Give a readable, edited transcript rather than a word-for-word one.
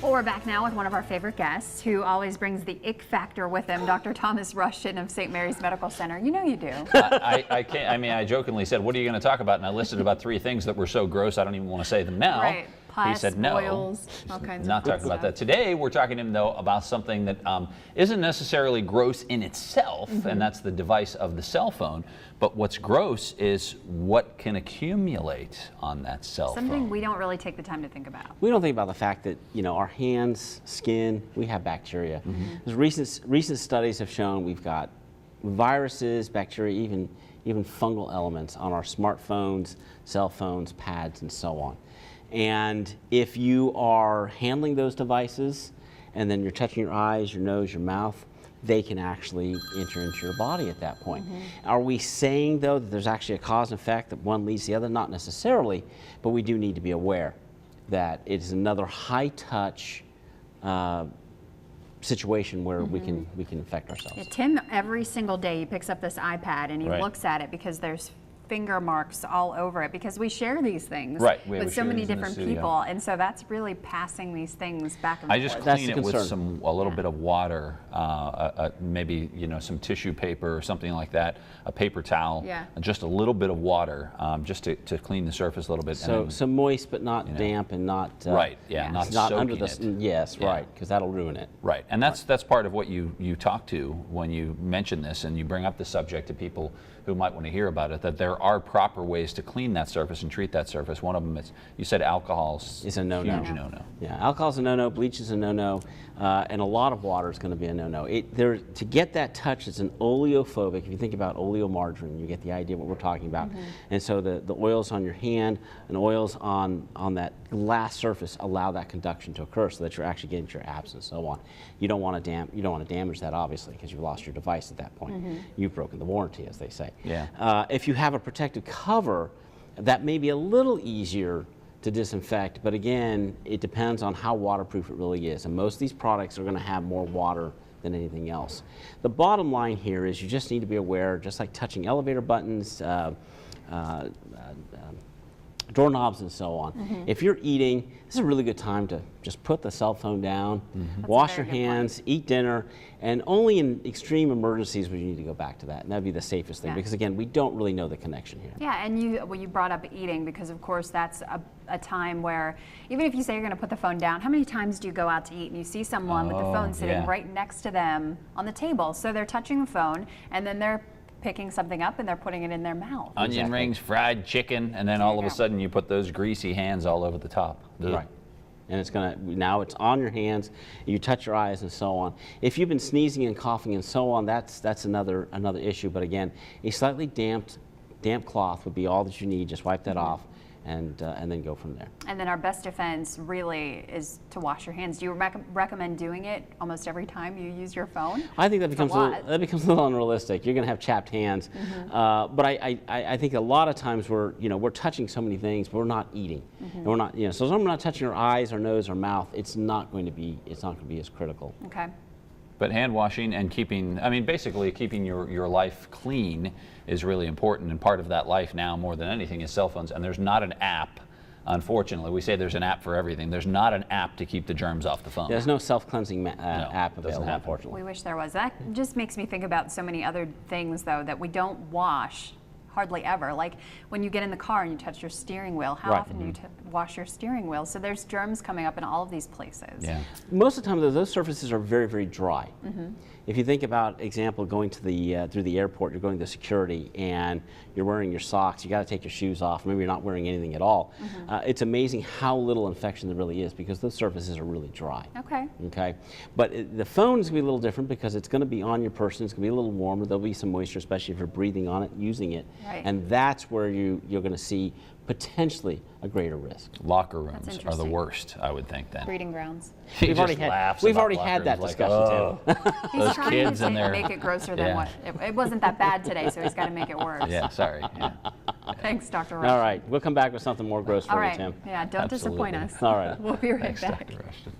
Well, we're back now with one of our favorite guests who always brings the ick factor with him, Dr. Thomas Rushton of St. Mary's Medical Center. You know you do. I can't. I mean, I jokingly said, "What are you going to talk about?" And I listed about 3 things that were so gross I don't even want to say them now. Right. He said no. Oils, all kinds not of talking about that today. We're talking to him though about something that isn't necessarily gross in itself, and that's the device of the cell phone. But what's gross is what can accumulate on that cell phone. Something we don't really take the time to think about. We don't think about the fact that, you know, our hands, skin, we have bacteria. Recent studies have shown we've got viruses, bacteria, even fungal elements on our smartphones, cell phones, pads, and so on. And if you are handling those devices and then you're touching your eyes, your nose, your mouth, they can actually enter into your body at that point. Are we saying, though, that there's actually a cause and effect, that one leads to the other? Not necessarily, but we do need to be aware that it's another high-touch situation where we can infect ourselves. Yeah, Tim, every single day, he picks up this iPad and he Right. looks at it because there's finger marks all over it, because we share these things with so many different people, and so that's really passing these things back and forth. I just clean it with a little bit of water, maybe some tissue paper or something like that, a paper towel, just a little bit of water, just to clean the surface a little bit. So moist but not damp and not not under the it. Right, because that'll ruin it. Right, and that's part of what you talk to when you mention this and you bring up the subject to people who might want to hear about it, that there are proper ways to clean that surface and treat that surface. One of them is, you said alcohol is a no-no. Huge no-no. Yeah, alcohol is a no-no, bleach is a no-no, and a lot of water is going to be a no-no. To get that touch, it's an oleophobic. If you think about oleomargarine, you get the idea of what we're talking about. And so the oils on your hand and oils on that glass surface allow that conduction to occur, so that you're actually getting to your apps and so on. You don't want to damage that, obviously, because you've lost your device at that point. You've broken the warranty, as they say. Yeah. If you have a protective cover, that may be a little easier to disinfect, but again, it depends on how waterproof it really is. And most of these products are going to have more water than anything else. The bottom line here is you just need to be aware, just like touching elevator buttons, doorknobs and so on. If you're eating, this is a really good time to just put the cell phone down, wash your hands, eat dinner, and only in extreme emergencies would you need to go back to that. And that'd be the safest thing, because again, we don't really know the connection here. Yeah, and you brought up eating, because of course that's a time where, even if you say you're going to put the phone down, how many times do you go out to eat and you see someone with the phone sitting right next to them on the table? So they're touching the phone and then they're picking something up and they're putting it in their mouth. Onion rings, fried chicken, and then all of a sudden you put those greasy hands all over the top. Right. And now it's on your hands, you touch your eyes and so on. If you've been sneezing and coughing and so on, that's another issue. But again, a slightly damp cloth would be all that you need. Just wipe that off and then go from there. And then our best defense really is to wash your hands. Do you recommend doing it almost every time you use your phone? I think that becomes a little unrealistic. You're going to have chapped hands. But I think a lot of times we're touching so many things, but we're not eating. And we're not, so as long as we're not touching our eyes, our nose, our mouth, it's not going to be as critical. Okay. But hand washing and basically keeping your life clean is really important, and part of that life now more than anything is cell phones. And there's not an app, unfortunately. We say there's an app for everything. There's not an app to keep the germs off the phone. There's no self-cleansing app available, unfortunately. We wish there was. That just makes me think about so many other things, though, that we don't wash hardly ever. Like when you get in the car and you touch your steering wheel, how often do you wash your steering wheel? So there's germs coming up in all of these places. Yeah. Most of the time, those surfaces are very, very dry. If you think about, example, going to through the airport, you're going to security and you're wearing your socks, you got to take your shoes off, maybe you're not wearing anything at all. It's amazing how little infection there really is, because those surfaces are really dry. Okay. But the phone is going to be a little different, because it's going to be on your person, it's going to be a little warmer, there'll be some moisture, especially if you're breathing on it, using it. And that's where you're going to see potentially a greater risk. Locker rooms are the worst, I would think, then. Breeding grounds. We've already had that discussion too. He's trying to make it grosser than what it wasn't that bad today, so he's got to make it worse. Yeah, sorry. Yeah. Thanks, Dr. Rushton. All right, we'll come back with something more gross for you, Tim. Yeah, don't disappoint us. All right. We'll be right back. Thanks, Dr. Rushton.